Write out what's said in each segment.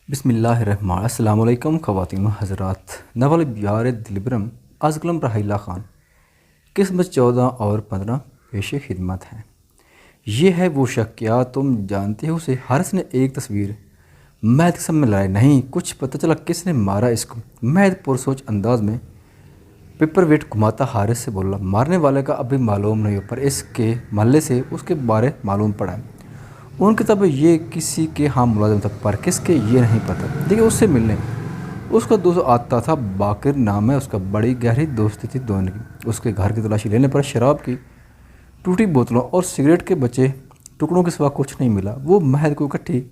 بسم اللہ الرحمن السلام علیکم خواتین و حضرات ناول بیار دلبرم از قلم رحیلہ خان قسمت 14 اور 15 پیش خدمت ہیں۔ یہ ہے وہ شخص، کیا تم جانتے ہو اسے؟ حارث نے ایک تصویر مہد کے سامنے لائی۔ نہیں، کچھ پتہ چلا کس نے مارا اس کو؟ مہد پرسوچ انداز میں پیپر ویٹ گھماتا حارث سے بولا، مارنے والے کا ابھی معلوم نہیں ہو، پر اس کے محلے سے اس کے بارے معلوم پڑا ہے۔ ان کی طب یہ کسی کے ہاں ملازم تھا، پر کس کے یہ نہیں پتہ، لیکن اس سے ملنے اس کا دوست آتا تھا، باقر نام ہے اس کا، بڑی گہری دوستی تھی دونوں کی۔ اس کے گھر کی تلاشی لینے پر شراب کی ٹوٹی بوتلوں اور سگریٹ کے بچے ٹکڑوں کے سوا کچھ نہیں ملا۔ وہ مہد کو اکٹھی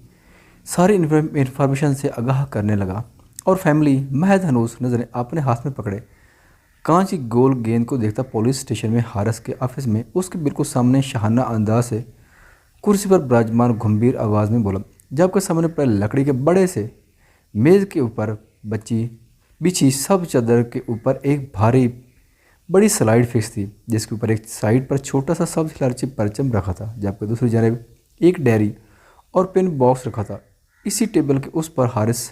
ساری انفارمیشن سے آگاہ کرنے لگا، اور فیملی مہد ہنوز نظریں اپنے ہاتھ میں پکڑے کانچ کی گول گیند کو دیکھتا پولیس اسٹیشن میں حارث کے آفس میں اس کے بالکل سامنے شاہانہ انداز سے کرسی پر براجمان گمبھیر آواز میں بولا، جبکہ سامنے پڑے لکڑی کے بڑے سے میز کے اوپر بچھی سب چادر کے اوپر ایک بھاری بڑی سلائیڈ فکس تھی، جس کے اوپر ایک سائیڈ پر چھوٹا سا سبز لالچی پرچم رکھا تھا، جبکہ دوسری جانب ایک ڈائری اور پین باکس رکھا تھا۔ اسی ٹیبل کے اس پر حارث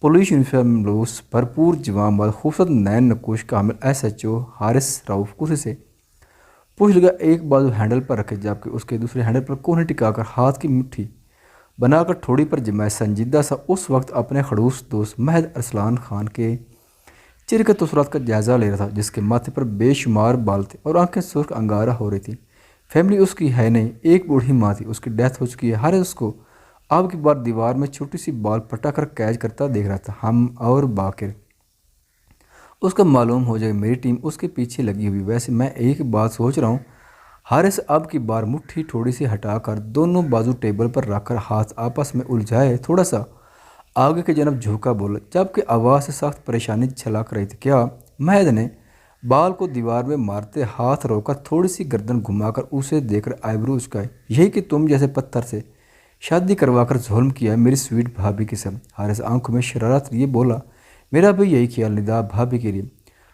پولیس یونیفارم لوس بھرپور جوان مرد خوبصورت نین نقوش کامل ایس ایچ او حارث رؤف کرسی سے پوچھ لگا، ایک بازو ہینڈل پر رکھے جبکہ اس کے دوسرے ہینڈل پر کوہنی ٹکا کر ہاتھ کی مٹھی بنا کر تھوڑی پر جمائے سنجیدہ سا اس وقت اپنے خڑوس دوست مہد ارسلان خان کے چہرے کے تاثرات کا جائزہ لے رہا تھا، جس کے ماتھے پر بے شمار بال تھے اور آنکھیں سرخ انگارہ ہو رہی تھیں۔ فیملی اس کی ہے نہیں، ایک بوڑھی ماں تھی، اس کی ڈیتھ ہو چکی ہے۔ حارث اس کو اب کی بار دیوار میں چھوٹی سی بال پٹا کر کیچ کرتا دیکھ رہا تھا۔ ہم اور باقر اس کا معلوم ہو جائے، میری ٹیم اس کے پیچھے لگی ہوئی۔ ویسے میں ایک بات سوچ رہا ہوں۔ حارث اب کی بار مٹھی تھوڑی سی ہٹا کر دونوں بازو ٹیبل پر رکھ کر ہاتھ آپس میں الجھائے تھوڑا سا آگے کی جانب جھوکا بولا، جبکہ آواز سے سخت پریشانی چھلک رہی تھی، کیا؟ مہد نے بال کو دیوار میں مارتے ہاتھ روکا، تھوڑی سی گردن گھما کر اسے دیکھ کر آئیبرو اچکائے، یہی کہ تم جیسے پتھر سے شادی کروا کر ظلم کیا میری سویٹ بھابھی کی سب۔ حارث آنکھوں میں شرارت لیے بولا، میرا بھی یہی خیال، ندا بھابھی کے لیے،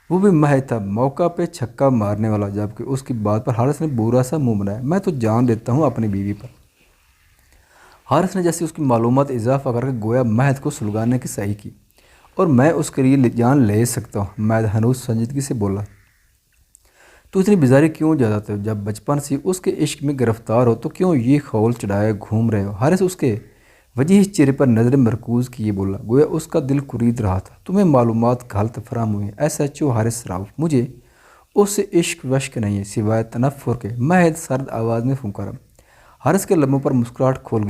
وہ بھی مہد تھا موقع پہ چھکا مارنے والا۔ جبکہ اس کی بات پر حارث نے برا سا منہ بنایا، میں تو جان دیتا ہوں اپنی بیوی پر۔ حارث نے جیسے اس کی معلومات اضافہ کر کے گویا مہد کو سلگانے کی صحیح کی، اور میں اس کے لیے جان لے سکتا ہوں۔ مہد ہنوز سنجیدگی سے بولا، تو اتنی بیزاری کیوں جاتے ہو؟ جب بچپن سے اس کے عشق میں گرفتار ہو تو کیوں یہ خول چڑھائے گھوم رہے ہو؟ حارث اس کے وجیح چہرے پر نظر مرکوز کیے بولا، گویا اس کا دل کرید رہا تھا، تمہیں معلومات غلط فراہم ہوئی ہیں۔ ایس ایچ او حارث رؤف، مجھے اس سے عشق وشق نہیں ہے سوائے تنفر کے، مہد سرد آواز میں پھنکارا۔ حارث کے لبوں پر مسکراہٹ کھل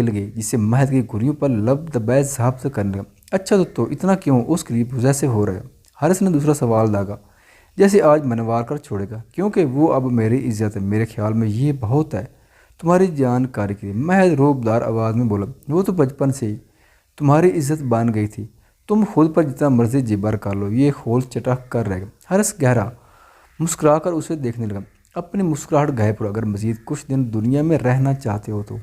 گئی، جس سے مہد کی گھریوں پر لب دبائے ضابطہ کرنے لگا۔ اچھا تو اتنا کیوں اس کے لیے پوزیسو ہو رہے ہو؟ حارث نے دوسرا سوال داغا، جیسے آج منوار کر چھوڑے گا، کیونکہ وہ اب میری عزت ہے، میرے خیال میں یہ بہت ہے تمہاری جانکاری کے لیے۔ مہد روبدار آواز میں بولا، وہ تو بچپن سے ہی تمہاری عزت بن گئی تھی، تم خود پر جتنا مرضی جبر کر لو، یہ خول چٹک کر رہے گا۔ حارث گہرا مسکرا کر اسے دیکھنے لگا، اپنی مسکراہٹ گائب کرو، اگر مزید کچھ دن دنیا میں رہنا چاہتے ہو تو۔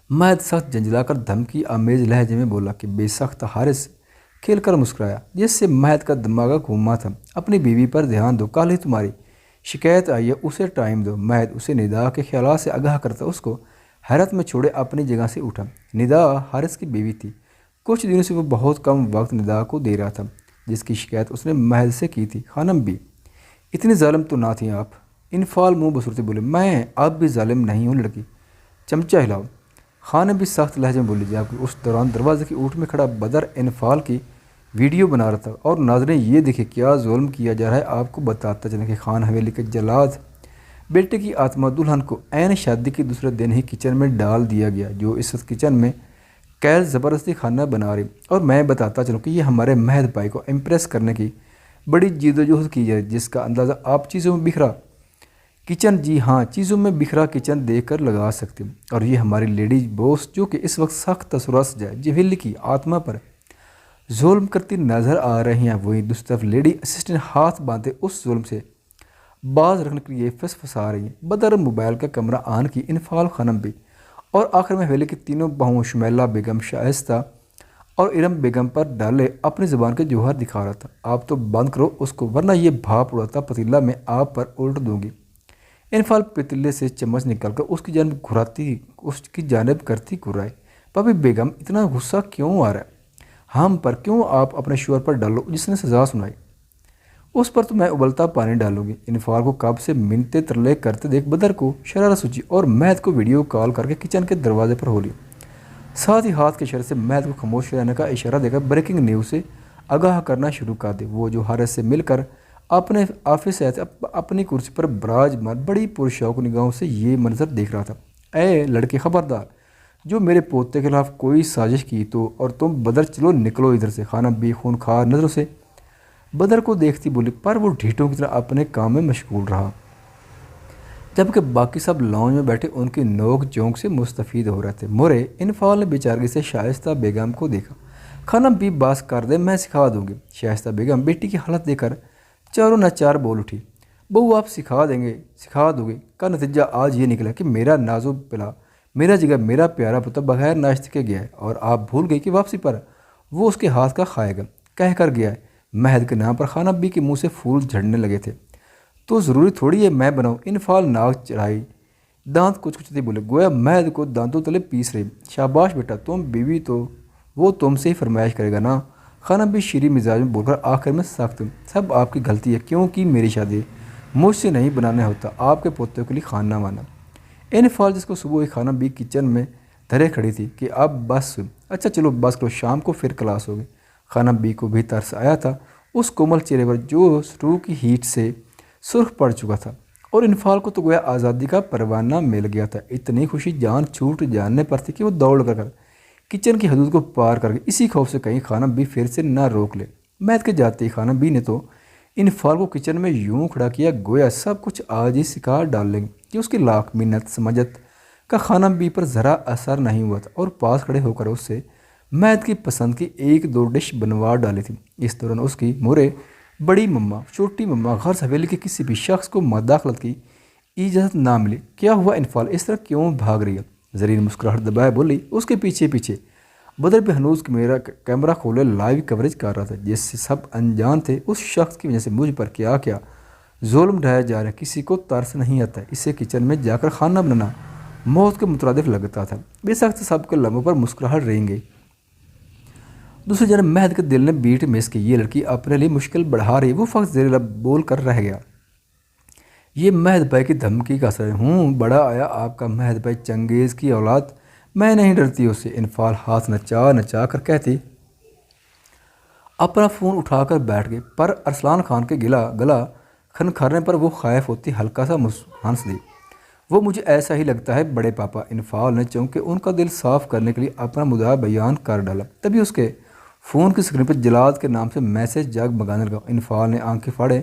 مہد سخت جھنجھلا کر دھمکی آمیز لہجے میں بولا کہ بے سخت۔ حارث کھیل کر مسکرایا، جس سے مہد کا دماغ گھوما تھا۔ اپنی بیوی پر دھیان دو، کل ہی تمہاری شکایت آئی ہے، اسے ٹائم دو۔ مہد اسے ندا کے خیالات سے آگاہ کرتا اس کو حیرت میں چھوڑے اپنی جگہ سے اٹھا۔ ندا حارث کی بیوی تھی، کچھ دنوں سے وہ بہت کم وقت ندا کو دے رہا تھا، جس کی شکایت اس نے مہد سے کی تھی۔ خانم بھی اتنی ظالم تو نہ تھی آپ، انفعال منہ بصورت بولے، میں اب بھی ظالم نہیں ہوں لڑکی، چمچہ ہلاؤ۔ خانم بھی سخت لہجے میں بولی، جبکہ اس دوران دروازے کی اوٹ میں کھڑا بدر انفعال کی ویڈیو بنا رہا تھا، اور ناظرین یہ دیکھیں کیا ظلم کیا جا رہا ہے۔ آپ کو بتاتا چلیں کہ خان حویلی کے جلاد بیٹے کی آتما دلہن کو عین شادی کے دوسرے دن ہی کچن میں ڈال دیا گیا، جو اس وقت کچن میں قید زبردستی کھانا بنا رہی۔ اور میں بتاتا چلوں کہ یہ ہمارے مہد بھائی کو امپریس کرنے کی بڑی جد و جہد کی جائے، جس کا اندازہ آپ چیزوں میں بکھرا کچن، جی ہاں چیزوں میں بکھرا کچن دیکھ کر لگا سکتے ہیں۔ اور یہ ہماری لیڈی بوس جو کہ اس وقت سخت تاثرات سے جائے جویلی کی آتما پر ظلم کرتی نظر آ رہی ہیں، وہی دوسری طرف لیڈی اسسٹنٹ ہاتھ باندھے اس ظلم سے باز رکھنے کے لیے فسفسا رہی ہیں۔ بدر موبائل کا کمرہ آن کی، انفعال خانم بھی، اور آخر میں حویلی کی تینوں بہوؤں شمیلہ بیگم، شائستہ اور ارم بیگم پر ڈالے اپنی زبان کے جوہر دکھا رہا تھا، آپ تو بند کرو اس کو ورنہ یہ بھاپ اڑاتا پتیلا میں آپ پر الٹ دوں گی۔ انفعال پتیلے سے چمچ نکال کر اس کی جانب کرتی گرائے، پاپی بیگم اتنا غصہ کیوں آ رہا ہے ہم پر؟ کیوں آپ اپنے شوہر پر ڈالو جس نے سزا سنائی؟ اس پر تو میں ابلتا پانی ڈالوں گی۔ انفال کو کب سے منتے ترلے کرتے دیکھ بدر کو شرارت سوچی اور مہد کو ویڈیو کال کر کے کچن کے دروازے پر ہو لی۔ ساتھ ہی ہاتھ کے اشارے سے مہد کو خاموش رہنے کا اشارہ دے کر بریکنگ نیوز سے آگاہ کرنا شروع کر دے۔ وہ جو حارث سے مل کر اپنے آفس سے اپنی کرسی پر براجمان بڑی پرشوق نگاہوں سے یہ منظر دیکھ رہا تھا۔ اے لڑکے خبردار، جو میرے پوتے کے خلاف کوئی سازش کی تو اور تم بدر چلو نکلو ادھر سے۔ خانہ بی خونخوار نظروں سے بدر کو دیکھتی بولی، پر وہ ڈھیٹوں کی طرح اپنے کام میں مشغول رہا، جبکہ باقی سب لاؤنج میں بیٹھے ان کی نوک جھونک سے مستفید ہو رہے تھے۔ مورے انفال نے بیچارگی سے شائستہ بیگم کو دیکھا۔ خانہ بی باس کر دے، میں سکھا دوں گی۔ شائستہ بیگم بیٹی کی حالت دیکھ کر چاروں ناچار بول اٹھی، بہو آپ سکھا دو گے؟ کا نتیجہ آج یہ نکلا کہ میرا نازو پلا، میرا جگہ، میرا پیارا پتر بغیر ناشتے کے گیا ہے، اور آپ بھول گئی کہ واپسی پر وہ اس کے ہاتھ کا کھائے گا، کہہ کر گیا ہے۔ مہد کے نام پر خانہ بی کے منہ سے پھول جھڑنے لگے تھے۔ تو ضروری تھوڑی ہے میں بناؤں؟ انفال ناک چڑھائی، دانت کچھ کچھ بولے، گویا مہد کو دانتوں تلے پیس رہی۔ شاباش بیٹا، تم بیوی تو وہ تم سے ہی فرمائش کرے گا نا؟ خانہ بی شیریں مزاج میں بول کر آخر میں سخت، سب آپ کی غلطی ہے، کیونکہ میری شادی مجھ سے نہیں بنانا ہوتا، آپ کے پوتوں کے لیے خانہ مانا۔ انفال جس کو صبح ہی خانہ بی کچن میں دھرے کھڑی تھی کہ اب بس، اچھا چلو بس کرو، شام کو پھر کلاس ہوگی۔ خانہ بی کو بھی ترس آیا تھا اس کومل چہرے پر جو روح کی ہیٹ سے سرخ پڑ چکا تھا، اور انفال کو تو گویا آزادی کا پروانہ مل گیا تھا۔ اتنی خوشی جان چھوٹ جاننے پر تھی کہ وہ دوڑ کر کچن کی حدود کو پار کر گئی، اسی خوف سے کہیں خانہ بی پھر سے نہ روک لے۔ مہد کے جاتے ہی خانہ بی نے تو انفال کو کچن میں یوں کھڑا کیا گویا سب کچھ آج ہی سکھا ڈال لیں گے، کہ اس کی لاکھ منت سمجھت کا خانہ بی پر ذرا اثر نہیں ہوا تھا، اور پاس کھڑے ہو کر اس سے مہد کی پسند کی ایک دو ڈش بنوا ڈالی تھی۔ اس دوران اس کی مورے بڑی مما، چھوٹی مما، غرض حویلی کے کسی بھی شخص کو مداخلت کی اجازت نہ ملی۔ کیا ہوا انفال، اس طرح کیوں بھاگ رہی ہے؟ زرین مسکراہٹ دبائے بولی۔ اس کے پیچھے بدر بھی ہنوز میرا کیمرہ کھولے لائیو کوریج کر رہا تھا، جس سے سب انجان تھے۔ اس شخص کی وجہ سے مجھ پر کیا کیا ظلم ڈھایا جا رہا ہے، کسی کو ترس نہیں آتا ہے۔ اسے کچن میں جا کر کھانا بنانا موت کے مترادف لگتا تھا۔ بے سخت سب کے لبوں پر مسکراہٹ رہیں گے۔ دوسری جانب مہد کے دل نے بیٹ مس کی، یہ لڑکی اپنے لیے مشکل بڑھا رہی، وہ فقط زیر لب بول کر رہ گیا، یہ مہد بھائی کی دھمکی کا اثر ہے۔ بڑا آیا آپ کا مہد بھائی، چنگیز کی اولاد، میں نہیں ڈرتی اس سے۔ انفال ہاتھ نچا کر کہتی، اپنا فون اٹھا کر بیٹھ گئے، پر ارسلان خان کے گلا کھنکھرنے پر وہ خائف ہوتی ہلکا سا ہنس دی۔ وہ مجھے ایسا ہی لگتا ہے بڑے پاپا۔ انفال نے چونکہ ان کا دل صاف کرنے کے لیے اپنا مدعا بیان کر ڈالا، تبھی اس کے فون کی اسکرین پر جلاد کے نام سے میسج جگمگانے لگا۔ انفال نے آنکھیں پھاڑے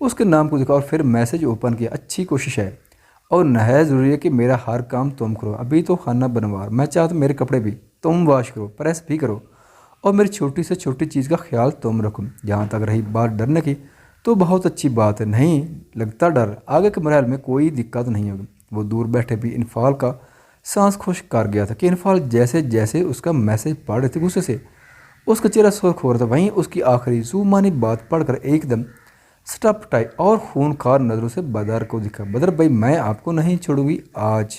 اس کے نام کو دیکھا اور پھر میسج اوپن کیا۔ اچھی کوشش ہے اور نہایت ضروری ہے کہ میرا ہر کام تم کرو، ابھی تو خانہ بنوار، میں چاہتا ہوں میرے کپڑے بھی تم واش کرو، پریس بھی کرو، اور میری چھوٹی سے چھوٹی چیز کا خیال تم رکھو۔ جہاں تک رہی بات ڈرنے کی، تو بہت اچھی بات ہے، نہیں لگتا ڈر، آگے کے مراحل میں کوئی دقت نہیں ہوگی۔ وہ دور بیٹھے بھی انفال کا سانس خوش کر گیا تھا کہ انفال جیسے جیسے اس کا میسج پڑھ رہے تھے غصے سے اس کا چہرہ سرخ ہو رہا تھا، وہیں اس کی آخری زومانی بات پڑھ کر ایک دم سٹپ ٹائی اور خونخوار نظروں سے بدر کو دکھا۔ بدر بھائی، میں آپ کو نہیں چھوڑوں گی آج۔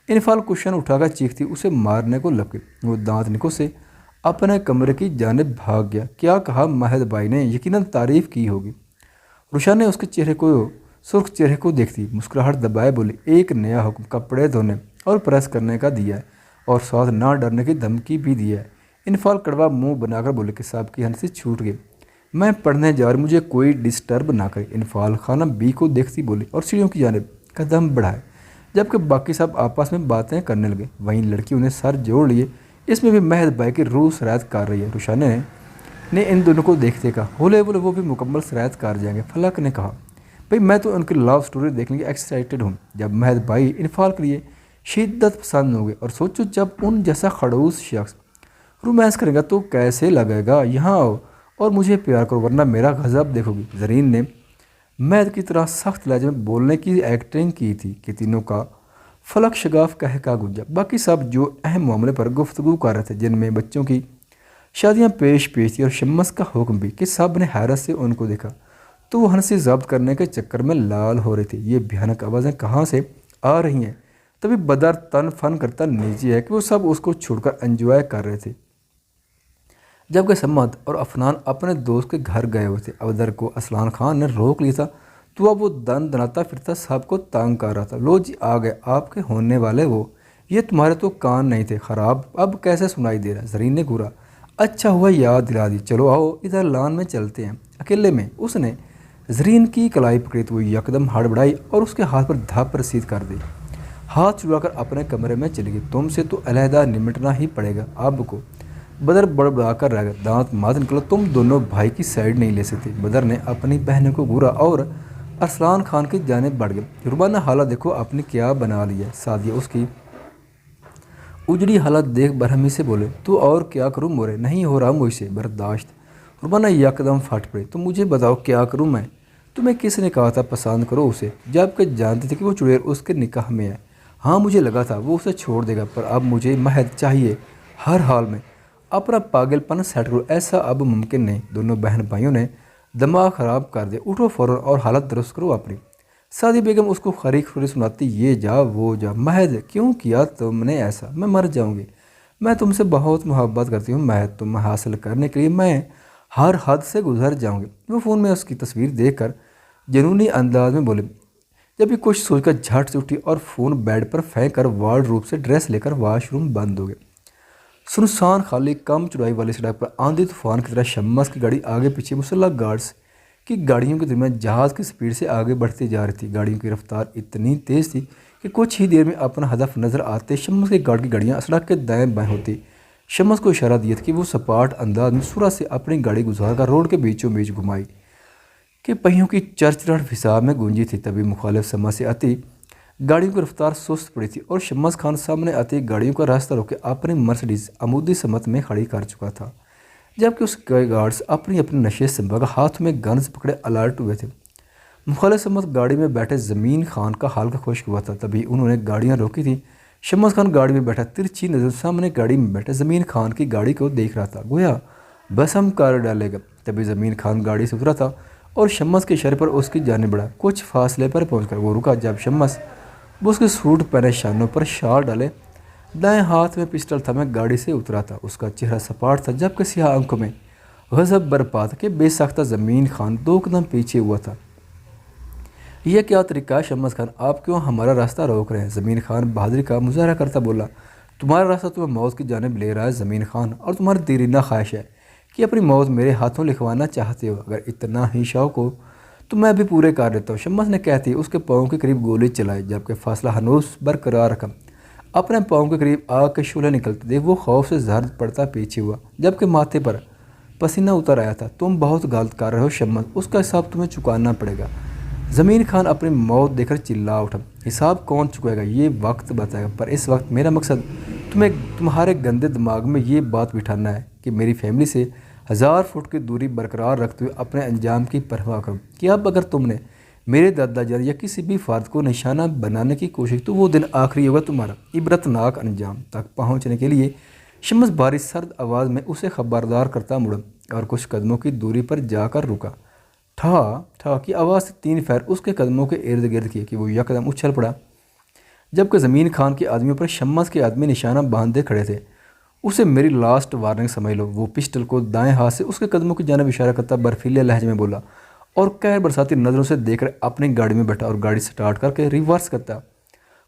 انفال کشن اٹھا کر چیختی اسے مارنے کو لگ گئی۔ وہ دانت نکو سے اپنے کمرے کی جانب بھاگ گیا۔ کیا کہا مہد بھائی نے؟ یقیناً تعریف کی ہوگی۔ روشن نے اس کے سرخ چہرے کو دیکھتی مسکراہٹ دبائے بولی، ایک نیا حکم کپڑے دھونے اور پریس کرنے کا دیا ہے، اور ساتھ نہ ڈرنے کی دھمکی بھی دی ہے۔ انفال کڑوا منہ بنا کر بولے کہ سب کی ہنسی چھوٹ گئی، میں پڑھنے جا رہی، مجھے کوئی ڈسٹرب نہ کرے۔ انفال خانہ بی کو دیکھتی بولی اور سیڑھیوں کی جانب قدم بڑھائے، جبکہ باقی سب آپس میں باتیں کرنے لگے۔ وہیں لڑکیوں نے سر جوڑ لیے، اس میں بھی مہد بھائی کی روح سرایت کر رہی ہے۔ روشن نے ان دونوں کو دیکھتے کہا، ہولے بولے وہ بھی مکمل سرایت کر جائیں گے۔ فلک نے کہا، بھئی میں تو ان کی لو سٹوری دیکھنے کے ایکسائٹیڈ ہوں۔ جب مہد بھائی انفال کے لیے شدت پسند ہو گئے، اور سوچو جب ان جیسا خڑوس شخص رومانس کرے گا تو کیسے لگے گا۔ یہاں آؤ اور مجھے پیار کرو ورنہ میرا غضب دیکھو گی۔ زرین نے مہد کی طرح سخت لہجے میں بولنے کی ایکٹنگ کی تھی کہ تینوں کا فلک شگاف کہہ کا گنجا۔ باقی سب جو اہم معاملے پر گفتگو کر رہے تھے، جن میں بچوں کی شادیاں پیش تھی اور شمس کا حکم بھی، کہ سب نے حیرت سے ان کو دیکھا تو وہ ہنسی ضبط کرنے کے چکر میں لال ہو رہی تھی۔ یہ بھیانک آوازیں کہاں سے آ رہی ہیں؟ تبھی بدر تن فن کرتا نیچے ہے کہ وہ سب اس کو چھوڑ کر انجوائے کر رہے تھے، جبکہ سمت اور افنان اپنے دوست کے گھر گئے ہوئے تھے۔ ابدر کو اسلان خان نے روک لیا تھا تو اب وہ دن دناتا پھرتا سب کو تانگ کر رہا تھا۔ لو جی آ گئے آپ کے ہونے والے وہ، یہ تمہارے تو کان نہیں تھے خراب، اب کیسے سنائی دے رہا؟ زرین نے گورا، اچھا ہوا یاد دلا دی، چلو آؤ ادھر لان میں چلتے ہیں اکیلے میں۔ اس نے زرین کی کلائی پکڑی تو وہ یکدم ہڑبڑائی اور اس کے ہاتھ پر دھپ رسید کر دی، ہاتھ چھڑا کر اپنے کمرے میں چلی گئی۔ تم سے تو علیحدہ نمٹنا ہی پڑے گا اب کو۔ بدر بڑبڑا کر رہ گیا، دانت مات نکلا، تم دونوں بھائی کی سائڈ نہیں لے سکتے۔ بدر نے اپنی بہنوں کو گورا اور ارسلان خان کی جانب بڑھ گئے۔ ربانہ حالت دیکھو آپ نے کیا بنا لیا ہے۔ سعدیہ اس کی اجڑی حالت دیکھ برہمی سے بولے، تو اور کیا کروں مورے، نہیں ہو رہا مجھ سے برداشت۔ ربانہ یکدم پھٹ پڑے، تو مجھے بتاؤ کیا کروں میں؟ تمہیں کس نے کہا تھا پسند کرو اسے، جب کہ جانتے تھے کہ وہ چڑیل اس کے نکاح میں ہے؟ ہاں مجھے لگا تھا وہ اسے چھوڑ دے گا، پر اب مجھے مہد چاہیے ہر حال میں۔ اپنا پاگل پن سیٹ کرو، ایسا اب ممکن نہیں۔ دونوں بہن بھائیوں نے دماغ خراب کر دیا، اٹھو فوراً اور حالت درست کرو اپنی۔ سعدیہ بیگم اس کو خری خری سناتی، یہ جا وہ جا، مہد کیوں کیا تم نے ایسا؟ میں مر جاؤں گی، میں تم سے بہت محبت کرتی ہوں مہد، تم حاصل کرنے کے لیے میں ہر حد سے گزر جاؤں گی۔ وہ فون میں اس کی تصویر دیکھ کر جنونی انداز میں بولے، جب یہ کچھ سوچ کر جھٹ سے اٹھی اور فون بیڈ پر پھینک کر وارڈ روب سے ڈریس لے کر واش روم بند ہو گئے۔ سنسان خالی کم چڑائی والی سڑک پر آندھی طوفان کی طرح شمس کی گاڑی آگے پیچھے مسلح گارڈز کی گاڑیوں کے درمیان جہاز کی سپیڈ سے آگے بڑھتی جا رہی تھی۔ گاڑیوں کی رفتار اتنی تیز تھی کہ کچھ ہی دیر میں اپنا ہدف نظر آتے شمس کے گارڈ کی گاڑیاں سڑک کے دائیں بائیں ہوتی شمس کو اشارہ دیا تھا کہ وہ سپاٹ انداز میں سرعت سے اپنی گاڑی گزار کر روڈ کے بیچوں بیچ گھمائی کہ پہیوں کی چرچراہٹ فضا میں گونجی تھی۔ تبھی مخالف سمت سے آتی گاڑیوں کی رفتار سست پڑی تھی اور شمس خان سامنے آتی گاڑیوں کا راستہ روک کے اپنی مرسڈیز عمودی سمت میں کھڑی کر چکا تھا، جبکہ اس کے گارڈز اپنی نشست سے بغیر ہاتھ میں گنز پکڑے الرٹ ہوئے تھے۔ مخالف سمت گاڑی میں بیٹھے زمین خان کا حال کا خشک ہوا تھا، تبھی انہوں نے گاڑیاں روکی تھیں۔ شمس خان گاڑی میں بیٹھا ترچھی نظر سامنے گاڑی میں بیٹھے زمین خان کی گاڑی کو دیکھ رہا تھا، گویا بس ہم کر ڈالے گا۔ تبھی زمین خان گاڑی سے اترا تھا اور شمس کے اشارے پر اس کی جانب بڑھا۔ کچھ فاصلے پر پہنچ کر وہ رکا، جب شمس وہ اس کے سوٹ پہنے شانوں پر شال ڈالے دائیں ہاتھ میں پسٹل تھا، میں گاڑی سے اترا تھا۔ اس کا چہرہ سپاٹ تھا، جبکہ سیاہ آنکھوں میں غضب برپا تھا کہ بے ساختہ زمین خان دو قدم پیچھے ہوا تھا۔ یہ کیا طریقہ ہے شمس خان، آپ کیوں ہمارا راستہ روک رہے ہیں؟ زمین خان بہادری کا مظاہرہ کرتا بولا، تمہارا راستہ تمہیں موت کی جانب لے رہا ہے زمین خان، اور تمہاری دیرینہ خواہش ہے کہ اپنی موت میرے ہاتھوں لکھوانا چاہتے ہو۔ اگر اتنا ہی شوق ہو تو میں بھی پورے کر لیتا ہوں، شمس نے کہتی اس کے پاؤں کے قریب گولی چلائی، جبکہ فاصلہ ہنوز برقرار رکھا۔ اپنے پاؤں کے قریب آگ کے شعلے نکلتے دیکھ وہ خوف سے زرد پڑتا پیچھے ہوا، جبکہ ماتھے پر پسینہ اتر آیا تھا۔ تم بہت غلط کر رہے ہو شمس، اس کا حساب تمہیں چکانا پڑے گا۔ زمین خان اپنی موت دیکھ کر چلا اٹھا، حساب کون چکائے گا یہ وقت بتائے گا، پر اس وقت میرا مقصد تمہارے گندے دماغ میں یہ بات بٹھانا ہے کہ میری فیملی سے 1000 فٹ کی دوری برقرار رکھتے ہوئے اپنے انجام کی پرواہ کرو، کہ اب اگر تم نے میرے دادا جان یا کسی بھی فرد کو نشانہ بنانے کی کوشش تو وہ دن آخری ہوگا تمہارا۔ عبرتناک انجام تک پہنچنے کے لیے شمس بھاری سرد آواز میں اسے خبردار کرتا مڑا اور کچھ قدموں کی دوری پر جا کر رکا۔ ٹھا ٹھا کی آواز سے 3 پیر اس کے قدموں کے ارد گرد کیے کہ وہ یکدم اچھل پڑا، جبکہ زمین خان کے آدمیوں پر شمس کے آدمی نشانہ باندھے کھڑے تھے۔ اسے میری لاسٹ وارننگ سمجھ لو۔ وہ پسٹل کو دائیں ہاتھ سے اس کے قدموں کی جانب اشارہ کرتا برفیلے لہجے میں بولا اور قہر برساتی نظروں سے دیکھ کر اپنی گاڑی میں بیٹھا اور گاڑی سٹارٹ کر کے ریورس کرتا۔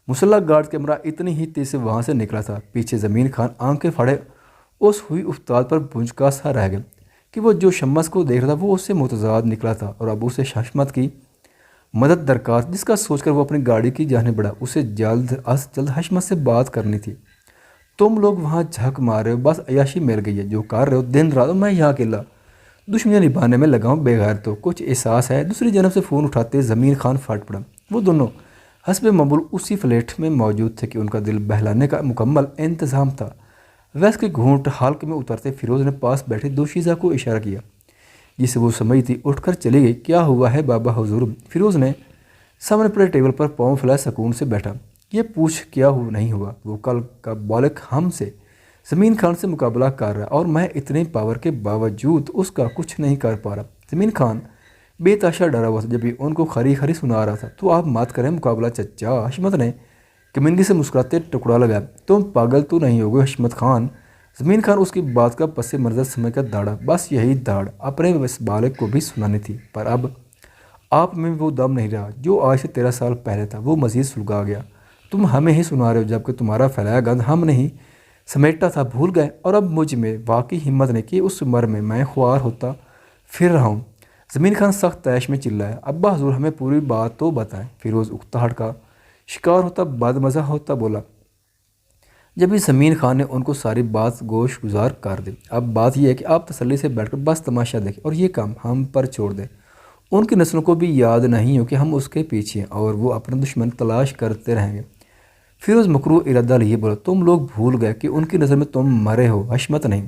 مسلح گارڈ کیمرہ اتنی ہی تیز سے وہاں سے نکلا تھا، پیچھے زمین خان آنکھیں پھاڑے اس ہوئی افتاد پر بھونجکا سا رہ گیا کہ وہ جو شمس کو دیکھ رہا تھا وہ اس سے متضاد نکلا تھا اور اب اسے حشمت کی مدد درکار، جس کا سوچ کر وہ اپنی گاڑی کی جانب بڑھا۔ اسے جلد از جلد حشمت سے بات کرنی تھی۔ تم لوگ وہاں جھک مار رہے ہو، بس عیاشی مل گئی ہے جو کر رہے ہو دن رات، میں یہاں اکیلا دشمنیاں نبھانے میں لگا ہوں، بغیر تو کچھ احساس ہے؟ دوسری جانب سے فون اٹھاتے زمین خان پھٹ پڑا۔ وہ دونوں حسب معمول اسی فلیٹ میں موجود تھے کہ ان کا دل بہلانے کا مکمل انتظام تھا۔ ویس کے گھونٹ حلقے میں اترتے فیروز نے پاس بیٹھے دوشیزہ کو اشارہ کیا، جسے وہ سمجھتی اٹھ کر چلی گئی۔ کیا ہوا ہے بابا حضور؟ فیروز نے سامنے پڑے ٹیبل پر پاؤں پھیلائے سکون سے بیٹھا۔ یہ پوچھ کیا نہیں ہوا، وہ کل کا بالغ ہم سے زمین خان سے مقابلہ کر رہا اور میں اتنے پاور کے باوجود اس کا کچھ نہیں کر پا رہا۔ زمین خان بے تاشا ڈرا ہوا تھا، جب بھی ان کو خری خری سنا رہا تھا۔ تو آپ مات کریں مقابلہ چچا، حشمت نے کمینگی سے مسکراتے ٹکڑا لگا۔ تم پاگل تو نہیں ہوگے حشمت خان؟ زمین خان اس کی بات کا پس منظر سمجھ کر داڑا۔ بس یہی داڑ اپنے اس بالغ کو بھی سنانی تھی، پر اب آپ میں وہ دم نہیں رہا جو آج سے 13 سال پہلے تھا۔ وہ مزید سلگا گیا۔ تم ہمیں ہی سنا رہے ہو جبکہ تمہارا پھیلایا گند ہم نہیں سمیٹا تھا، بھول گئے؟ اور اب مجھ میں واقعی ہمت نہیں کہ اس عمر میں خوار ہوتا پھر رہا ہوں۔ زمین خان سخت طیش میں چلایا۔ ابا حضور ہمیں پوری بات تو بتائیں۔ فیروز اکتاہٹ کا شکار ہوتا بد مزہ ہوتا بولا۔ جب اس زمین خان نے ان کو ساری بات گوش گزار کر دی۔ اب بات یہ ہے کہ آپ تسلی سے بیٹھ کر بس تماشا دیکھیں اور یہ کام ہم پر چھوڑ دیں۔ ان کی نسلوں کو بھی یاد نہیں ہو کہ ہم اس کے پیچھے ہیں اور وہ اپنے دشمن تلاش کرتے رہیں گے۔ فیروز مکروہ ارادہ لیے بولا، تم لوگ بھول گئے کہ ان کی نظر میں تم مرے ہو، حشمت نہیں،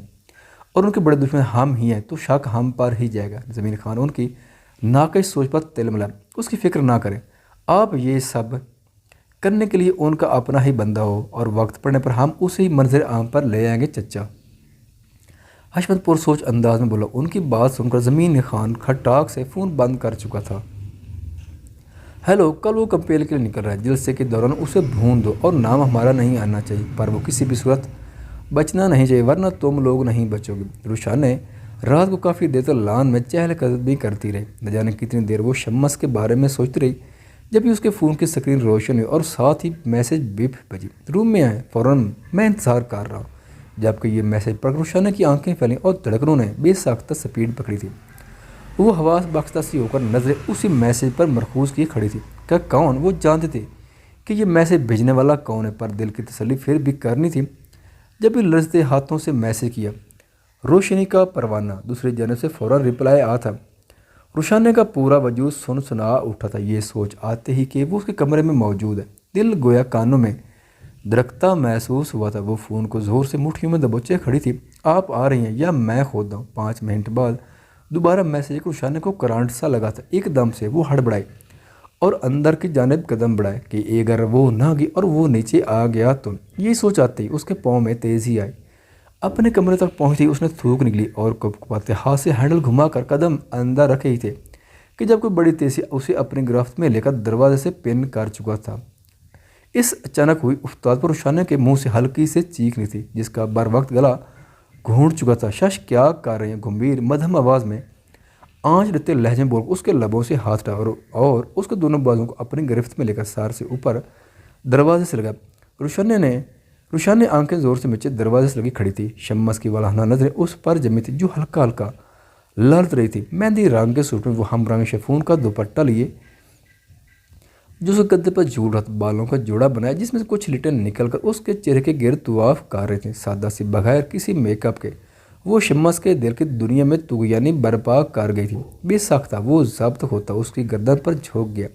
اور ان کے بڑے دشمن ہم ہی ہیں، تو شک ہم پر ہی جائے گا۔ زمین خان ان کی ناقص سوچ پر تل ملا۔ اس کی فکر نہ کریں، آپ یہ سب کرنے کے لیے ان کا اپنا ہی بندہ ہو اور وقت پڑنے پر ہم اسے منظر عام پر لے آئیں گے چچا۔ حشمت پرسوچ انداز میں بولا۔ ان کی بات سن کر زمین خان کھٹاک سے فون بند کر چکا تھا۔ ہیلو، کل وہ کمپیل کے لیے نکل رہا ہے، جلسے کے دوران اسے ڈھونڈ دو اور نام ہمارا نہیں آنا چاہیے، پر وہ کسی بھی صورت بچنا نہیں چاہیے ورنہ تم لوگ نہیں بچو گے۔ روشان نے رات کو کافی دیر تک لان میں چہل قدمی کرتی رہی۔ نہ جانے کتنی دیر وہ شمس کے بارے میں سوچتی رہی، جب بھی اس کے فون کی سکرین روشن ہوئی اور ساتھ ہی میسج بیپ بجی۔ روم میں آئے، فوراً میں انتظار کر رہا ہوں۔ جبکہ یہ میسج پڑھ کر روشانہ کی آنکھیں پھیلیں اور دھڑکنوں نے بے ساختہ سپیڈ پکڑی تھی۔ وہ حواس باختہ سی ہو کر نظریں اسی میسج پر مرکوز کیے کھڑی تھی۔ کہ کون؟ وہ جانتے تھے کہ یہ میسج بھیجنے والا کون ہے، پر دل کی تسلی پھر بھی کرنی تھی۔ جب بھی لرزتے ہاتھوں سے میسج کیا، روشنی کا پروانہ، دوسری جانب سے فوراً رپلائی آیا تھا۔ روشانہ کا پورا وجود سنا اٹھا تھا۔ یہ سوچ آتے ہی کہ وہ اس کے کمرے میں موجود ہے، دل گویا کانوں میں درکتا محسوس ہوا تھا۔ وہ فون کو زور سے مٹھیوں میں دبوچے کھڑی تھی۔ آپ آ رہی ہیں یا میں کھود دوں؟ 5 منٹ بعد دوبارہ میسج روشانہ کو کرانٹ سا لگا تھا۔ ایک دم سے وہ ہڑبڑائی اور اندر کی جانب قدم بڑھائے کہ اگر وہ نہ گئی اور وہ نیچے آ گیا تو۔ یہ سوچ آتے ہی اس کے پاؤں میں تیزی آئی۔ اپنے کمرے تک پہنچتی اس نے تھوک نکلی اور کپکپاتے ہاتھ سے ہینڈل گھما کر قدم اندر رکھے ہی تھے کہ جب کوئی بڑی تیزی اسے اپنی گرفت میں لے کر دروازے سے پن کر چکا تھا۔ اس اچانک ہوئی افتاد پر روشانہ کے منہ سے ہلکی سے چیخ نکلی تھی جس کا بر وقت گلا گھونٹ چکا تھا۔ شش، کیا کر رہے ہیں؟ گمبھیر مدھم آواز میں آنچ لیتے لہجے بول اس کے لبوں سے ہاتھ ہٹا اور اس کے دونوں بازوؤں کو اپنی گرفت میں لے کر سار سے اوپر دروازے سے لگا۔ روشانہ آنکھیں زور سے مچے دروازے سے لگی کھڑی تھی۔ شمس کی والہانہ نظریں اس پر جمی تھی جو ہلکا ہلکا لرز رہی تھی۔ مہندی رنگ کے سوٹ میں وہ ہم رنگ شفون کا دوپٹہ لیے جو اس کے گدے پر جھول رہا تھا، بالوں کا جوڑا بنایا جس میں سے کچھ لٹیں نکل کر اس کے چہرے کے گرد طواف کر رہے تھے۔ سادہ سی بغیر کسی میک اپ کے وہ شمس کے دل کی دنیا میں طغیانی برپا کر گئی تھی۔ بے ساختہ وہ ضبط ہوتا اس کی گردن پر جھونک گیا۔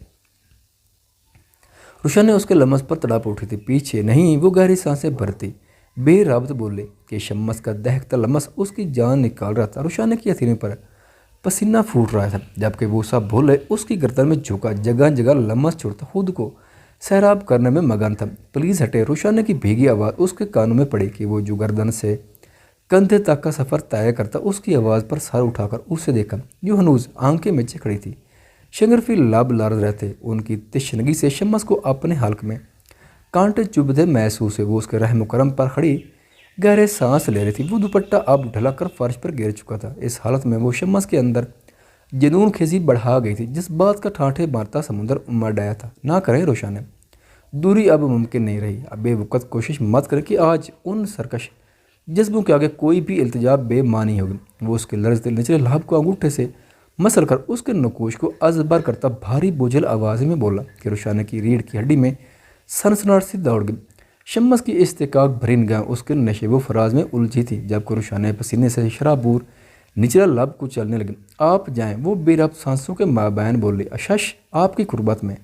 روشن نے اس کے لمس پر تڑاپ اٹھی تھی۔ پیچھے نہیں، وہ گہری سانسیں بھرتی بے ربط بولے کہ شمس کا دہکتا لمس اس کی جان نکال رہا تھا۔ روشن کی ہتھیلیوں پر پسینہ پھوٹ رہا تھا جبکہ وہ سب بھولے اس کی گردن میں جھکا جگہ جگہ لمس چھوڑتا خود کو سیراب کرنے میں مگن تھا۔ پلیز ہٹے۔ روشن کی بھیگی آواز اس کے کانوں میں پڑی کہ وہ جو گردن سے کندھے تک کا سفر طے کرتا اس کی آواز پر سر اٹھا کر اسے دیکھا جو ہنوز آنکھیں میچے کھڑی تھی۔ شگرفی لب لرز رہے تھے۔ ان کی تشنگی سے شمس کو اپنے حلق میں کانٹے چبھتے محسوس ہوئے۔ وہ اس کے رحم و کرم پر کھڑی گہرے سانس لے رہی تھی۔ وہ دوپٹہ اب ڈھلا کر فرش پر گر چکا تھا۔ اس حالت میں وہ شمس کے اندر جنون خیزی بڑھا گئی تھی جس بات کا ٹھانٹے مارتا سمندر امڑ آیا تھا۔ نہ کریں روشن، دوری اب ممکن نہیں رہی۔ اب بے وقت کوشش مت کریں کہ آج ان سرکش جذبوں کے آگے کوئی بھی التجا بے معنی ہوگی۔ وہ اس کے لرزتے نچلے لب کو انگوٹھے سے مسل کر اس کے نکوش کو ازبر کرتا بھاری بوجھل آواز میں بولا کہ روشن کی ریڑھ کی ہڈی میں سنسناہٹ سی دوڑ گئی۔ شمس کی استحقاق بھری نگاہ اس کے نشیب و فراز میں الجھی تھی جب روشن پسینے سے شرابور نچلا لب کو چلنے لگی۔ آپ جائیں، وہ بے ربط سانسوں کے مابین بولے۔ اشش، آپ کی قربت میں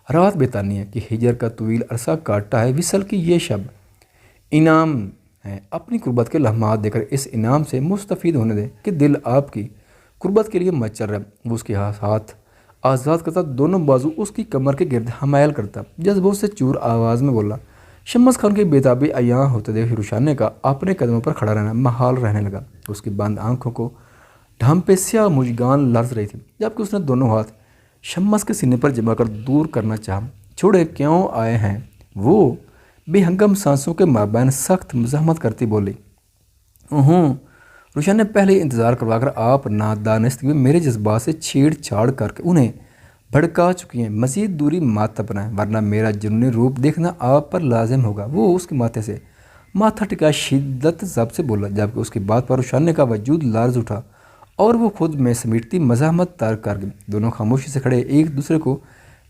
رات بتانی ہے کہ ہجر کا طویل عرصہ کاٹا ہے، وصل کی یہ شب انعام ہے۔ اپنی قربت کے لمحات دے کر اس انعام سے مستفید ہونے دیں کہ دل آپ کی قربت کے لیے مچل رہا ہے۔ وہ اس کے ہاتھ آزاد کرتا، دونوں بازو اس کی کمر کے گرد حمائل کرتا، جذبوں سے چور آواز میں بولا۔ شمس خان کی بےتابی عیاں ہوتے دیکھ روشن کا اپنے قدموں پر کھڑا رہنا محال رہنے لگا۔ اس کی بند آنکھوں کو ڈھانپے سیاہ مژگان لرز رہی تھی جبکہ اس نے دونوں ہاتھ شمس کے سینے پر جما کر دور کرنا چاہا۔ چھوڑے، کیوں آئے ہیں؟ وہ بے ہنگم سانسوں کے مابین سخت مزاحمت کرتی بولی، روشن نے پہلے ہی انتظار کروا کر آپ نادانستگی میں میرے جذبات سے چھیڑ چھاڑ کر کے انہیں بھڑکا چکی ہیں۔ مزید دوری مات اپنائیں ورنہ میرا جنونی روپ دیکھنا آپ پر لازم ہوگا۔ وہ اس کے ماتھے سے ماتھا ٹکا شدت ضبط سے بولا، جبکہ اس کی بات پر روشن کا وجود لرز اٹھا اور وہ خود میں سمیٹتی مزاحمت ترک کر گئی۔ دونوں خاموشی سے کھڑے ایک دوسرے کو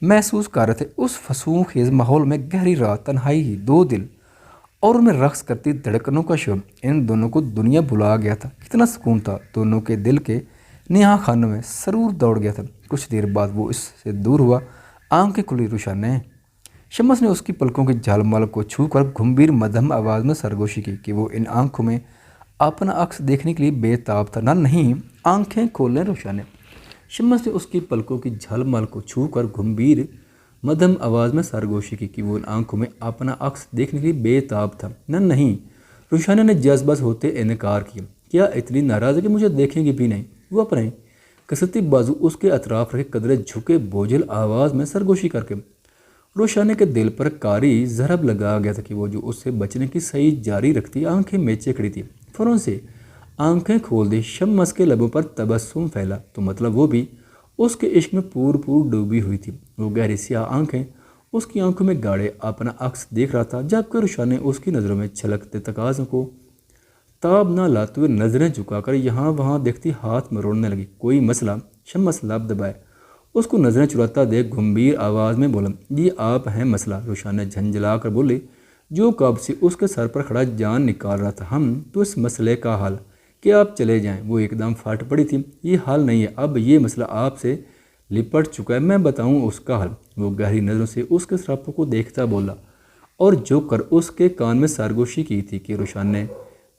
محسوس کر رہے تھے۔ اس فسون خیز ماحول میں گہری رات، تنہائی ہی، دو دل اور ان میں رقص کرتی دھڑکنوں کا شور، ان دونوں کو دنیا بھلا گیا تھا۔ کتنا سکون تھا دونوں کے دل کے نہا خانوں میں، سرور دوڑ گیا تھا۔ کچھ دیر بعد وہ اس سے دور ہوا، آنکھیں کھلی۔ روشن نے شمس نے اس کی پلکوں کی جھلمل کو چھو کر گھمبیر مدھم آواز میں سرگوشی کی کہ وہ ان آنکھوں میں اپنا عکس دیکھنے کے لیے بے تاب تھا۔ نہ نہیں، آنکھیں کھولیں روشن نے۔ شمس نے اس کی پلکوں کی جھلمل کو چھو کر گھمبیر مدھم آواز میں سرگوشی کی کہ وہ ان آنکھوں میں اپنا عکس دیکھنے کے لیے بے تاب تھا۔ نہ نہیں، روشن نے جذبات ہوتے انکار کیا۔ کیا اتنی ناراض ہے کہ مجھے دیکھیں گی بھی نہیں؟ وہ اپنے کستی بازو اس کے اطراف رکھے قدرے جھکے بوجھل آواز میں سرگوشی کر کے روشن کے دل پر کاری ضرب لگا گیا تھا کہ وہ جو اس سے بچنے کی صحیح جاری رکھتی، آنکھیں میچے کھڑی تھی۔ فوراً سے آنکھیں کھول دی۔ شمس کے لبوں پر تبسم پھیلا، تو مطلب وہ بھی اس کے عشق میں پور ڈوبی ہوئی تھی۔ وہ گہری سیاہ آنکھیں اس کی آنکھوں میں گاڑے اپنا عکس دیکھ رہا تھا، جبکہ روشن نے اس کی نظروں میں چھلکتے تقاضوں کو تاب نہ لاتے ہوئے نظریں جھکا کر یہاں وہاں دیکھتی ہاتھ مروڑنے لگی۔ کوئی مسئلہ؟ شمس لب دبائے اس کو نظریں چراتا دیکھ گھمبیر آواز میں بولا، یہ آپ ہیں مسئلہ؟ روشن نے جھنجھلا کر بولی، جو کب سے اس کے سر پر کھڑا جان نکال رہا تھا۔ ہم تو اس مسئلے کا حل کہ آپ چلے جائیں۔ وہ ایک دم پھٹ پڑی تھی، یہ حل نہیں ہے، اب یہ مسئلہ آپ سے لپٹ چکا ہے، میں بتاؤں اس کا حل؟ وہ گہری نظروں سے اس کے سراپوں کو دیکھتا بولا اور جھک کر اس کے کان میں سرگوشی کی تھی کہ روشن نے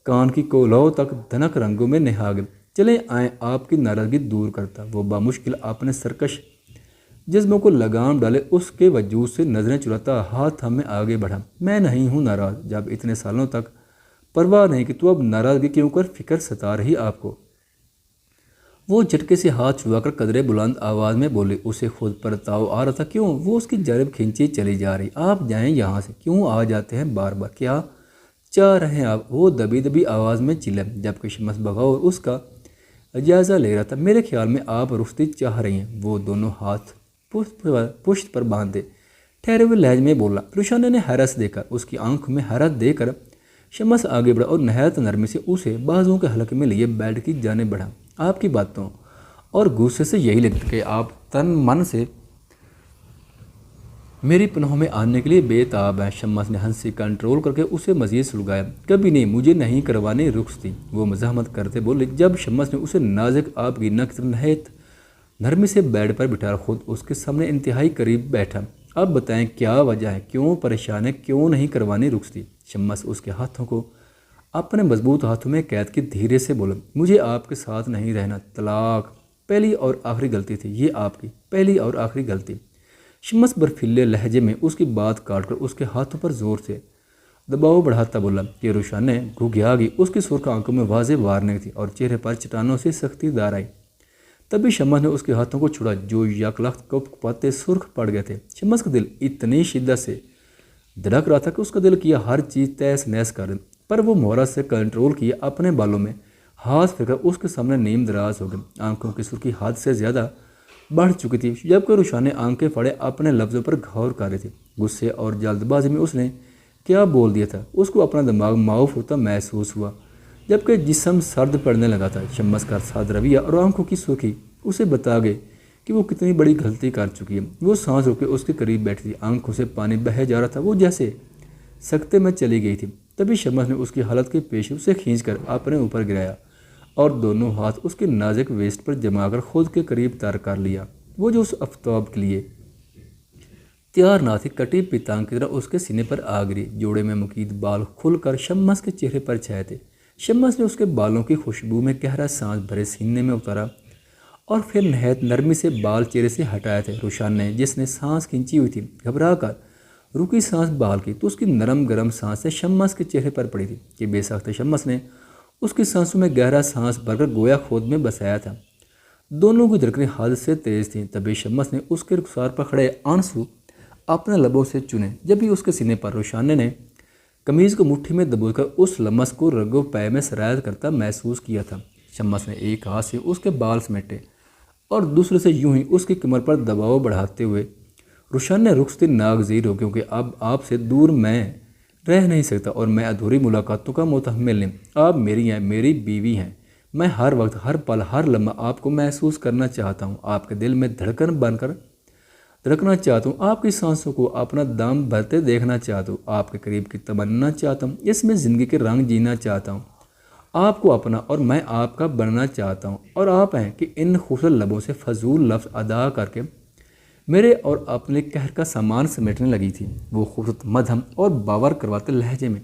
کان کی کولہوں تک دھنک رنگوں میں نہا گئے۔ چلے آئیں، آپ کی ناراضگی دور کرتا۔ وہ بامشکل اپنے سرکش جسموں کو لگام ڈالے اس کے وجود سے نظریں چراتا ہاتھ ہمیں آگے بڑھا۔ میں نہیں ہوں ناراض، جب اتنے سالوں تک پرواہ نہیں کہ تو اب ناراضگی کیوں کر فکر ستا رہی آپ کو؟ وہ جھٹکے سے ہاتھ چھوا کر قدرے بلند آواز میں بولے، اسے خود پر تاؤ آ رہا تھا۔ کیوں؟ وہ اس کی جانب کھینچی چلی جا رہی۔ آپ جائیں یہاں سے، کیوں آ جاتے ہیں بار بار؟ کیا چاہ رہے ہیں آپ؟ وہ دبی دبی آواز میں چلے، جبکہ شمس بغور اس کا جائزہ لے رہا تھا۔ میرے خیال میں آپ رخصتی چاہ رہی ہیں۔ وہ دونوں ہاتھ پشت پر باندھے ٹھہرے ہوئے لہجے میں بولا۔ روشن نے حیرت دیکھا، اس کی آنکھ میں حیرت دے کر شمس آگے بڑھا اور نہایت نرمی سے اسے بازوؤں کے حلقے میں لیے بیڈ کی جانب بڑھا۔ آپ کی باتوں اور غصے سے یہی لگتا کہ آپ تن من سے میری پناہوں میں آنے کے لیے بے تاب ہیں۔ شمس نے ہنسی کنٹرول کر کے اسے مزید سلگایا۔ کبھی نہیں، مجھے نہیں کروانی رخصتی، وہ مزاحمت کرتے بولے۔ جب شمس نے اسے نازک آپ کی نک نہایت نرمی سے بیڈ پر بٹھا خود اس کے سامنے انتہائی قریب بیٹھا۔ اب بتائیں کیا وجہ ہے، کیوں پریشان ہے، کیوں نہیں کروانی رخصتی؟ شمس اس کے ہاتھوں کو اپنے مضبوط ہاتھوں میں قید کی دھیرے سے بولا، مجھے آپ کے ساتھ نہیں رہنا، طلاق پہلی اور آخری غلطی تھی، یہ آپ کی پہلی اور آخری غلطی۔ شمس برفیلے لہجے میں اس کی بات کاٹ کر اس کے ہاتھوں پر زور سے دباؤ بڑھاتا بولا کہ روشن نے گھگیا گئی۔ اس کی سرخ آنکھوں میں واضح وارننگ تھی اور چہرے پر چٹانوں سے سختی دار آئی۔ تبھی شمس نے اس کے ہاتھوں کو چھڑا جو یک لخت کپ پاتے سرخ پڑ گئے تھے۔ شمس کا دل اتنی شدت سے دھڑک رہا تھا کہ اس کا دل کیا ہر چیز تیس نیس کر دے، پر وہ مہارت سے کنٹرول کیے اپنے بالوں میں ہاتھ پھر کر اس کے سامنے نیم دراز ہو گئے۔ آنکھوں کی سرخی حد سے زیادہ بڑھ چکی تھی، جبکہ روشن نے آنکھیں پھاڑے اپنے لفظوں پر غور کر رہی تھی۔ غصے اور جلد بازی میں اس نے کیا بول دیا تھا، اس کو اپنا دماغ معاف ہوتا محسوس ہوا، جبکہ جسم سرد پڑنے لگا تھا۔ شمس کا سادہ رویہ اور آنکھوں کی سرخی اسے بتا گئے کہ وہ کتنی بڑی غلطی کر چکی ہے۔ وہ سانس روکے اس کے قریب بیٹھی تھی، آنکھوں سے پانی بہہ جا رہا تھا، وہ جیسے سکتے میں چلی گئی تھی۔ تبھی شمس نے اس کی حالت کے پیش اسے کھینچ کر اپنے اوپر گرایا اور دونوں ہاتھ اس کے نازک ویسٹ پر جما کر خود کے قریب تر کر لیا۔ وہ جو اس آفتاب کے لیے تیار نہ تھی، کٹی پیتانگ کی طرح اس کے سینے پر آ گری۔ جوڑے میں مقید بال کھل کر شمس کے چہرے پر چھائے تھے۔ شمس نے اس کے بالوں کی خوشبو میں گہرا سانس بھرے سینے میں اتارا اور پھر نہایت نرمی سے بال چہرے سے ہٹائے تھے۔ روشن نے جس نے سانس کھینچی ہوئی تھی گھبرا کر رکی سانس بحال کی تو اس کی نرم گرم سانسیں شمس کے چہرے پر پڑی تھی کہ بے ساختہ شمس نے اس کی سانسوں میں گہرا سانس بھر کر گویا خود میں بسایا تھا۔ دونوں کی دھڑکنیں حد سے تیز تھیں۔ تبھی شمس نے اس کے رخسار پر کھڑے آنسو اپنے لبوں سے چنے۔ جب بھی اس کے سینے پر روشانہ نے قمیض کو مٹھی میں دبو کر اس لمس کو رگو پے میں سرایت کرتا محسوس کیا تھا۔ شمس نے ایک ہاتھ سے اس کے بال سمیٹے اور دوسرے سے یوں ہی اس کی کمر پر دباؤ بڑھاتے ہوئے روشن نے رخصتی ناگزیر ہو، کیونکہ اب آپ سے دور میں رہ نہیں سکتا اور میں ادھوری ملاقاتوں کا متحمل نہیں۔ آپ میری ہیں، میری بیوی ہیں۔ میں ہر وقت، ہر پل، ہر لمحہ آپ کو محسوس کرنا چاہتا ہوں، آپ کے دل میں دھڑکن بن کر دھڑکنا چاہتا ہوں، آپ کی سانسوں کو اپنا دم بھرتے دیکھنا چاہتا ہوں، آپ کے قریب کی تمنا چاہتا ہوں، اس میں زندگی کے رنگ جینا چاہتا ہوں، آپ کو اپنا اور میں آپ کا بننا چاہتا ہوں۔ اور آپ ہیں کہ ان خوبصورت لبوں سے فضول لفظ ادا کر کے میرے اور اپنے قہر کا سامان سمیٹنے لگی تھی۔ وہ خوبصورت مدھم اور باور کرواتے لہجے میں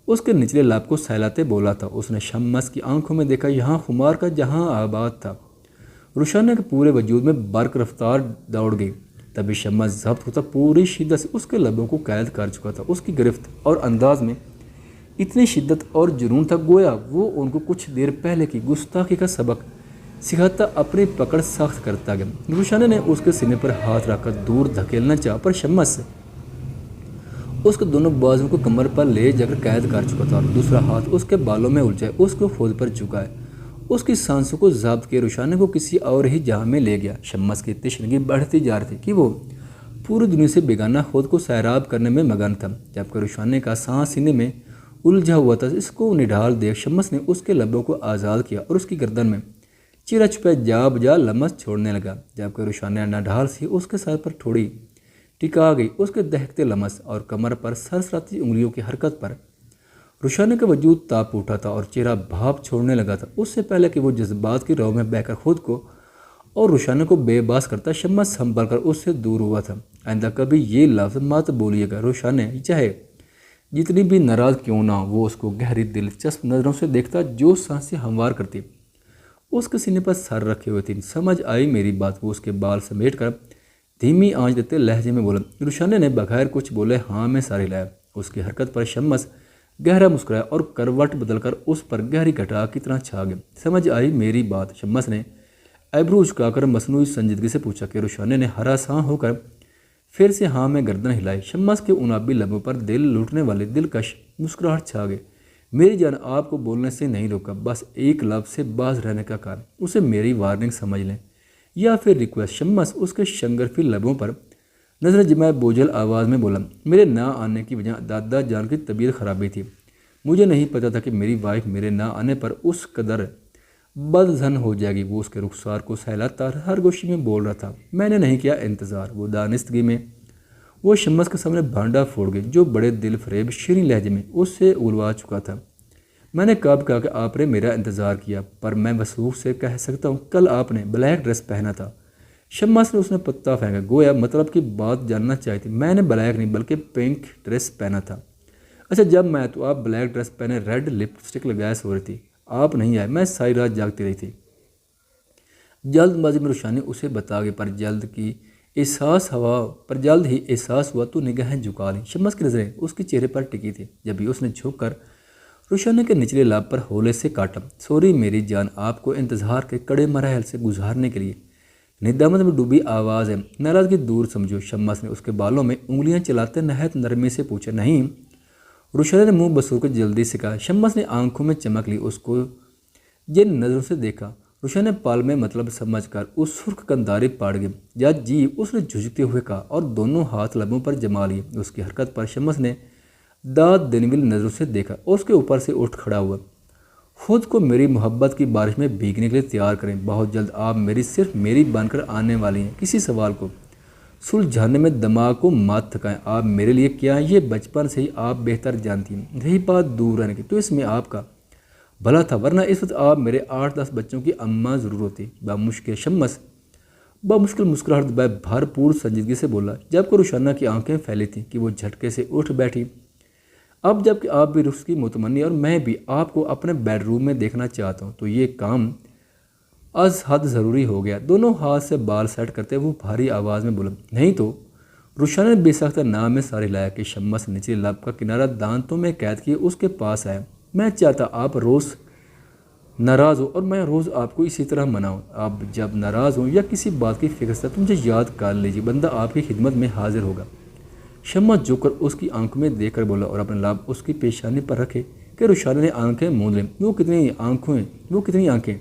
اس کے نچلے لب کو سہلاتے بولا تھا۔ اس نے شمس کی آنکھوں میں دیکھا، یہاں خمار کا جہاں آباد تھا۔ روشانہ کے پورے وجود میں برق رفتار دوڑ گئی۔ تبھی شمس ضبط ہوتا پوری شدت سے اس کے لبوں کو قید کر چکا تھا۔ اس کی گرفت اور انداز میں اتنی شدت اور جنون تھا، گویا وہ ان کو کچھ دیر پہلے کی گستاخی کا سبق سکھاتا اپنی پکڑ سخت کرتا گیا۔ روشانہ نے اس کے سینے پر ہاتھ رکھ کر دور دھکیلنا چاہا، پر شمس اس کے دونوں بازوؤں کو کمر پر لے جا کر قید کر چکا تھا اور دوسرا ہاتھ اس کے بالوں میں الجھائے اس کو خود پر جھکائے اس کی سانسوں کو ضابط کے روشانہ کو کسی اور ہی جہاں میں لے گیا۔ شمس کی تشنگی بڑھتی جا رہی تھی کہ وہ پوری دنیا سے بیگانہ خود کو سیراب کرنے میں مگن تھا، جبکہ روشانہ کا سانس سینے میں الجھا ہوا تھا۔ اس کو نڈھال دیکھ شمس نے اس کے لبوں کو آزاد کیا اور اس کی گردن میں چیرا چھپے جا بجا لمس چھوڑنے لگا، جبکہ روشانہ نڈھال سی اس کے سر پر تھوڑی ٹکا گئی۔ اس کے دہکتے لمس اور کمر پر سرسراتی انگلیوں کی حرکت پر روشانہ کا وجود تاپ اٹھا تھا اور چہرہ بھاپ چھوڑنے لگا تھا۔ اس سے پہلے کہ وہ جذبات کی رو میں بہہ کر خود کو اور روشانہ کو بے باس کرتا، شمس سنبھل کر اس سے دور ہوا تھا۔ آئندہ کبھی یہ لفظ مت بولیے گا روشانہ، چاہے جتنی بھی ناراض کیوں نہ ہو۔ وہ اس کو گہری دلچسپ نظروں سے دیکھتا جو سانسیں ہموار کرتی اس کے سینے پر سر رکھے ہوئے تھی۔ سمجھ آئی میری بات؟ وہ اس کے بال سمیٹ کر دھیمی آنچ دیتے لہجے میں بولا۔ روشانہ نے بغیر کچھ بولے ہاں میں سر ہلایا۔ اس کی حرکت پر شمس گہرا مسکرایا اور کروٹ بدل کر اس پر گہری گھٹا کی طرح چھا گیا۔ سمجھ آئی میری بات؟ شمس نے ایبرو اچکا کر مصنوعی سنجیدگی سے پوچھا کہ روشانہ نے ہراساں ہو کر پھر سے ہاں میں گردن ہلائی۔ شمس کے انابی لبوں پر دل لوٹنے والے دلکش مسکراہٹ چھا گئی۔ میری جان، آپ کو بولنے سے نہیں روکا، بس ایک لفظ سے باز رہنے کا کام، اسے میری وارننگ سمجھ لیں یا پھر ریکویسٹ۔ شمس اس کے شنگرفی لبوں پر نظر جمائے بوجھل آواز میں بولا، میرے نہ آنے کی وجہ دادا جان کی طبیعت خرابی تھی۔ مجھے نہیں پتا تھا کہ میری وائف میرے نہ آنے پر اس قدر بدظن ہو جائے گی۔ وہ اس کے رخسار کو سہلاتا ہر گوشی میں بول رہا تھا، میں نے نہیں کیا انتظار۔ وہ دانستگی میں وہ شمس کے سامنے بھانڈا پھوڑ گئی جو بڑے دل فریب شیریں لہجے میں اس سے اگلوا چکا تھا۔ میں نے کب کہا کہ آپ نے میرا انتظار کیا؟ پر میں وثوق سے کہہ سکتا ہوں کل آپ نے بلیک ڈریس پہنا تھا۔ شمس نے اس نے پتہ پھینکا، گویا مطلب کی بات جاننا چاہی تھی۔ میں نے بلیک نہیں بلکہ پنک ڈریس پہنا تھا۔ اچھا جب میں تو آپ بلیک ڈریس پہنے ریڈ لپسٹک لگائے سو رہی تھی، آپ نہیں آئے، میں ساری رات جاگتی رہی تھی۔ جلد بازی میں روشانی اسے بتا گئی، پر جلد ہی احساس ہوا تو نگاہیں جھکا لی۔ شمس کی نظریں اس کے چہرے پر ٹکی تھی جب بھی اس نے جھک کر روشانی کے نچلے لب پر ہولے سے کاٹا۔ سوری میری جان، آپ کو انتظار کے کڑے مراحل سے گزارنے کے لیے۔ ندامت میں ڈوبی آواز ہے، ناراضگی دور سمجھو۔ شمس نے اس کے بالوں میں انگلیاں چلاتے نہایت نرمی سے پوچھا۔ نہیں، روشانی نے منہ بسور کے جلدی سے کہا۔ شمس نے آنکھوں میں چمک لی، اس کو جن نظروں سے دیکھا روشانی پال میں مطلب سمجھ کر اس سرخ کنداری پاڑ گئی۔ یا جی، اس نے جھجکتے ہوئے کہا اور دونوں ہاتھ لبوں پر جما لیے۔ اس کی حرکت پر شمس نے داد دینے والی نظروں سے دیکھا اور اس کے اوپر سے اٹھ کھڑا ہوا۔ خود کو میری محبت کی بارش میں بھیگنے کے لیے تیار کریں، بہت جلد آپ صرف میری بن کر آنے والی ہیں۔ کسی سوال کو سلجھانے میں دماغ کو مت تھکائیں، آپ میرے لیے کیا ہیں یہ بچپن سے ہی آپ بہتر جانتی ہیں۔ رہی بات دور رہنے کی تو اس میں آپ کا بھلا تھا، ورنہ اس وقت آپ میرے 8-10 بچوں کی اماں ضرور ہوتی۔ شمس بمشکل مسکراہٹ دبائے بھرپور سنجیدگی سے بولا، جبکہ روشانہ کی آنکھیں پھیلی تھیں کہ وہ جھٹکے سے اٹھ بیٹھی۔ اب جب کہ آپ بھی رخ کی متمنی اور میں بھی آپ کو اپنے بیڈ روم میں دیکھنا چاہتا ہوں تو یہ کام از حد ضروری ہو گیا۔ دونوں ہاتھ سے بال سیٹ کرتے وہ بھاری آواز میں بولا، نہیں تو؟ روشانہ نے بے ساختہ نام میں ساری لایا کہ شمس نچلے لب کا کنارہ دانتوں میں قید کیے اس کے پاس آیا۔ میں چاہتا آپ روز ناراض ہو اور میں روز آپ کو اسی طرح مناؤں۔ آپ جب ناراض ہوں یا کسی بات کی فکر سے تو مجھے یاد کر لیجیے، بندہ آپ کی خدمت میں حاضر ہوگا۔ شمع جھک کر اس کی آنکھوں میں دیکھ کر بولا اور اپنا لب اس کی پیشانی پر رکھے کہ روشانی نے آنکھیں موند لیں۔ وہ کتنی آنکھیں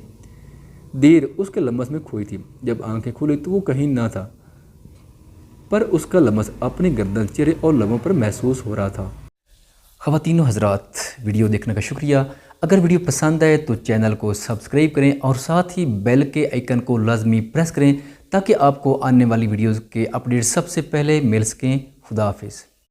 دیر اس کے لمس میں کھوئی تھی۔ جب آنکھیں کھلی تو وہ کہیں نہ تھا، پر اس کا لمس اپنی گردن، چہرے اور لبوں پر محسوس ہو رہا تھا۔ خواتین و حضرات، ویڈیو دیکھنے کا شکریہ۔ اگر ویڈیو پسند آئے تو چینل کو سبسکرائب کریں اور ساتھ ہی بیل کے آئیکن کو لازمی پریس کریں تاکہ آپ کو آنے والی ویڈیوز کے اپڈیٹ سب سے پہلے مل سکیں۔ خدا حافظ۔